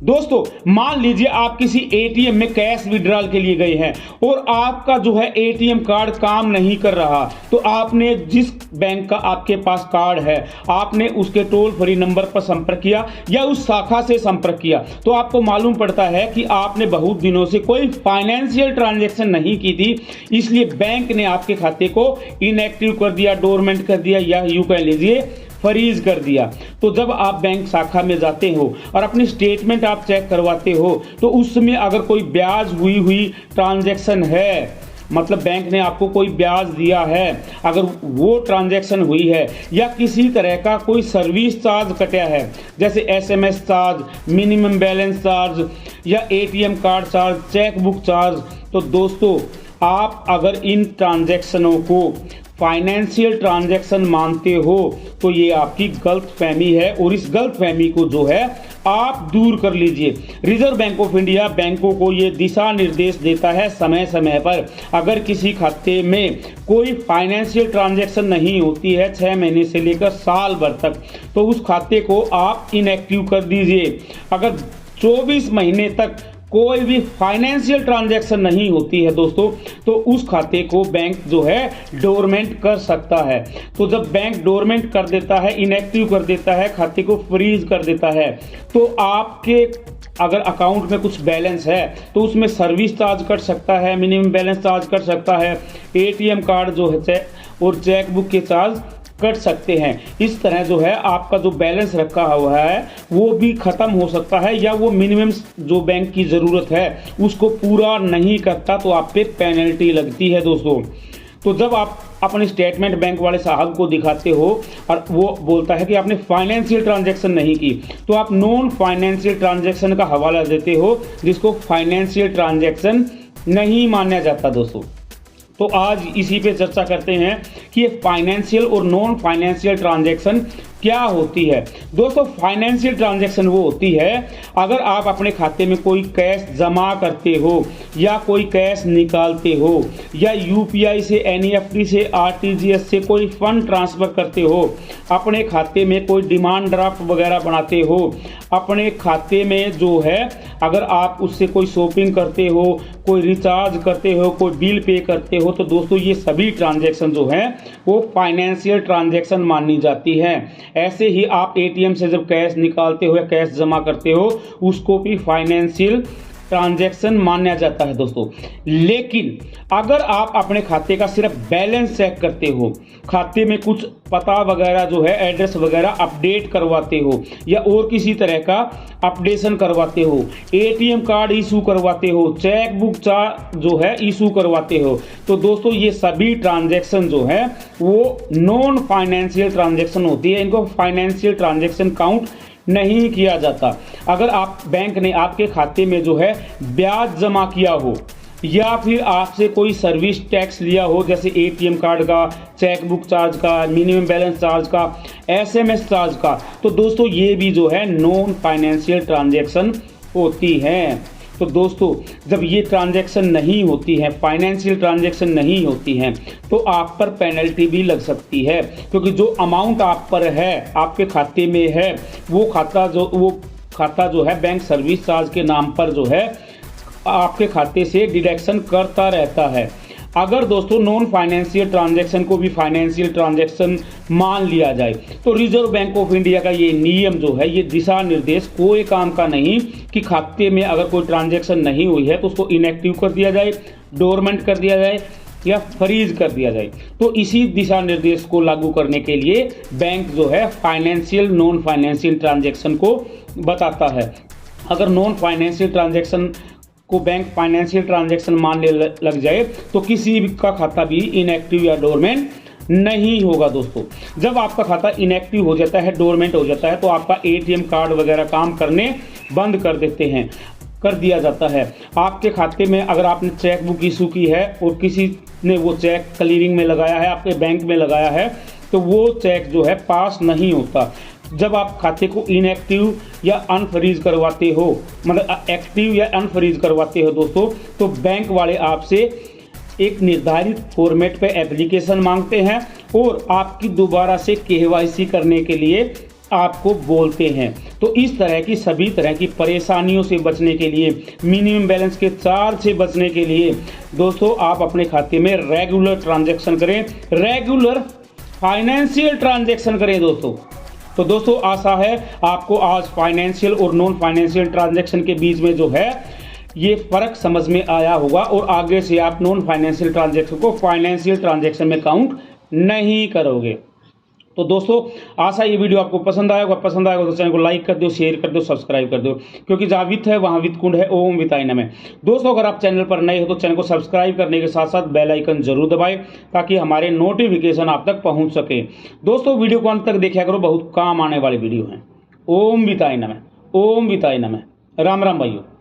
दोस्तों मान लीजिए आप किसी एटीएम में कैश विड्रॉल के लिए गए हैं और आपका जो है एटीएम कार्ड काम नहीं कर रहा, तो आपने जिस बैंक का आपके पास कार्ड है आपने उसके टोल फ्री नंबर पर संपर्क किया या उस शाखा से संपर्क किया, तो आपको मालूम पड़ता है कि आपने बहुत दिनों से कोई फाइनेंशियल ट्रांजैक्शन नहीं की थी, इसलिए बैंक ने आपके खाते को इनएक्टिव कर दिया, डोरमेंट कर दिया या यूं कह लीजिए फ्रीज कर दिया। तो जब आप बैंक शाखा में जाते हो और अपनी स्टेटमेंट आप चेक करवाते हो तो उसमें अगर कोई ब्याज हुई ट्रांजैक्शन है, मतलब बैंक ने आपको कोई ब्याज दिया है, अगर वो ट्रांजैक्शन हुई है या किसी तरह का कोई सर्विस चार्ज कटा है जैसे SMS charge, minimum balance charge या ATM card charge, cheque book charge, तो दोस्तों आप अगर इन ट्रांजैक्शनों को फाइनेंशियल ट्रांजैक्शन मानते हो तो ये आपकी गलतफहमी है और इस गलतफहमी को जो है आप दूर कर लीजिए। रिजर्व बैंक ऑफ इंडिया बैंकों को ये दिशा निर्देश देता है समय समय पर, अगर किसी खाते में कोई फाइनेंशियल ट्रांजैक्शन नहीं होती है 6 महीने से लेकर साल भर तक, तो उस खाते को आप इनएक्टिव कर दीजिए। अगर 24 महीने तक कोई भी फाइनेंशियल ट्रांजैक्शन नहीं होती है दोस्तों, तो उस खाते को बैंक जो है डोरमेंट कर सकता है। तो जब बैंक डोरमेंट कर देता है, इनएक्टिव कर देता है, खाते को फ्रीज कर देता है, तो आपके अगर अकाउंट में कुछ बैलेंस है तो उसमें सर्विस चार्ज कट सकता है, मिनिमम बैलेंस चार्ज कट सकता है, एटीएम कार्ड जो है और चेक बुक के चार्ज कट सकते हैं। इस तरह जो है आपका जो बैलेंस रखा हुआ है वो भी खत्म हो सकता है या वो मिनिमम जो बैंक की ज़रूरत है उसको पूरा नहीं करता तो आप पे पेनल्टी लगती है दोस्तों। तो जब आप अपनी स्टेटमेंट बैंक वाले साहब को दिखाते हो और वो बोलता है कि आपने फाइनेंशियल ट्रांजैक्शन नहीं की, तो आप नॉन फाइनेंशियल ट्रांजैक्शन का हवाला देते हो जिसको फाइनेंशियल ट्रांजैक्शन नहीं माना जाता दोस्तों। तो आज इसी पे चर्चा करते हैं कि ये फाइनेंशियल और नॉन फाइनेंशियल ट्रांजैक्शन क्या होती है। दोस्तों फाइनेंशियल ट्रांजैक्शन वो होती है अगर आप अपने खाते में कोई कैश जमा करते हो या कोई कैश निकालते हो या यूपीआई से, एनईएफटी से, आरटीजीएस से कोई फंड ट्रांसफर करते हो, अपने खाते में कोई डिमांड ड्राफ्ट वगैरह बनाते हो, अपने खाते में जो है अगर आप उससे कोई शॉपिंग करते हो, कोई रिचार्ज करते हो, कोई बिल पे करते हो, तो दोस्तों ये सभी ट्रांजैक्शन जो है वो फाइनेंशियल ट्रांजैक्शन मानी जाती है। ऐसे ही आप एटीएम से जब कैश निकालते हो या कैश जमा करते हो उसको भी फाइनेंशियल ट्रांजैक्शन माना जाता है दोस्तों। लेकिन अगर आप अपने खाते का सिर्फ बैलेंस चेक करते हो, खाते में कुछ पता वगैरह जो है, एड्रेस वगैरह अपडेट करवाते हो या और किसी तरह का अपडेशन करवाते हो, एटीएम कार्ड इशू करवाते हो, चेक बुक जो है इशू करवाते हो, तो दोस्तों ये सभी ट्रांजैक्शन जो है वो नॉन फाइनेंशियल ट्रांजैक्शन होती है। इनको फाइनेंशियल ट्रांजैक्शन काउंट नहीं किया जाता। अगर आप बैंक ने आपके खाते में जो है ब्याज जमा किया हो या फिर आपसे कोई सर्विस टैक्स लिया हो जैसे एटीएम कार्ड का, चेक बुक चार्ज का, मिनिमम बैलेंस चार्ज का, एसएमएस चार्ज का, तो दोस्तों ये भी जो है नॉन फाइनेंशियल ट्रांजैक्शन होती हैं। तो दोस्तों जब ये ट्रांजैक्शन नहीं होती है, फाइनेंशियल ट्रांजैक्शन नहीं होती हैं, तो आप पर पेनल्टी भी लग सकती है, क्योंकि जो अमाउंट आप पर है, आपके खाते में है, वो खाता जो है बैंक सर्विस चार्ज के नाम पर जो है आपके खाते से डिडक्शन करता रहता है। अगर दोस्तों नॉन फाइनेंशियल ट्रांजैक्शन को भी फाइनेंशियल ट्रांजैक्शन मान लिया जाए तो रिजर्व बैंक ऑफ इंडिया का ये नियम जो है, ये दिशा निर्देश कोई काम का नहीं कि खाते में अगर कोई ट्रांजैक्शन नहीं हुई है तो उसको इनएक्टिव कर दिया जाए, डोरमेंट कर दिया जाए या फ्रीज कर दिया जाए। तो इसी दिशा निर्देश को लागू करने के लिए बैंक जो है फाइनेंशियल, नॉन फाइनेंशियल ट्रांजैक्शन को बताता है। अगर नॉन फाइनेंशियल ट्रांजैक्शन को बैंक फाइनेंशियल ट्रांजैक्शन मानने लग जाए तो किसी का खाता भी इनएक्टिव या डोरमेंट नहीं होगा दोस्तों। जब आपका खाता इनएक्टिव हो जाता है, डोरमेंट हो जाता है, तो आपका एटीएम कार्ड वगैरह काम करने बंद कर दिया जाता है। आपके खाते में अगर आपने चेक बुक इशू की है और किसी ने वो चेक क्लियरिंग में लगाया है, आपके बैंक में लगाया है, तो वो चेक जो है पास नहीं होता। जब आप खाते को इनएक्टिव या अनफ्रीज करवाते हो, मतलब एक्टिव या अनफ्रीज करवाते हो दोस्तों, तो बैंक वाले आपसे एक निर्धारित फॉर्मेट पे एप्लीकेशन मांगते हैं और आपकी दोबारा से केवाईसी करने के लिए आपको बोलते हैं। तो इस तरह की सभी तरह की परेशानियों से बचने के लिए, मिनिमम बैलेंस के चार्ज से बचने के लिए दोस्तों आप अपने खाते में रेगुलर ट्रांजैक्शन करें, रेगुलर फाइनेंशियल ट्रांजैक्शन करें दोस्तों। तो दोस्तों आशा है आपको आज फाइनेंशियल और नॉन फाइनेंशियल ट्रांजैक्शन के बीच में जो है ये फर्क समझ में आया होगा और आगे से आप नॉन फाइनेंशियल ट्रांजैक्शन को फाइनेंशियल ट्रांजैक्शन में काउंट नहीं करोगे। तो दोस्तों आशा ये वीडियो आपको पसंद आएगा तो चैनल को लाइक कर दो, शेयर कर दो, सब्सक्राइब कर दो, क्योंकि जहाँ वित्त है वहाँ वित्त कुंड है। ओम वित्ताय नमः। दोस्तों अगर आप चैनल पर नए हो तो चैनल को सब्सक्राइब करने के साथ साथ बेल आइकन जरूर दबाएं ताकि हमारे नोटिफिकेशन आप तक पहुँच सके। दोस्तों वीडियो को अंत तक देखा करो, बहुत काम आने वाली वीडियो है। ओम वित्ताय नमः, ओम वित्ताय नमः। राम राम भाइयों।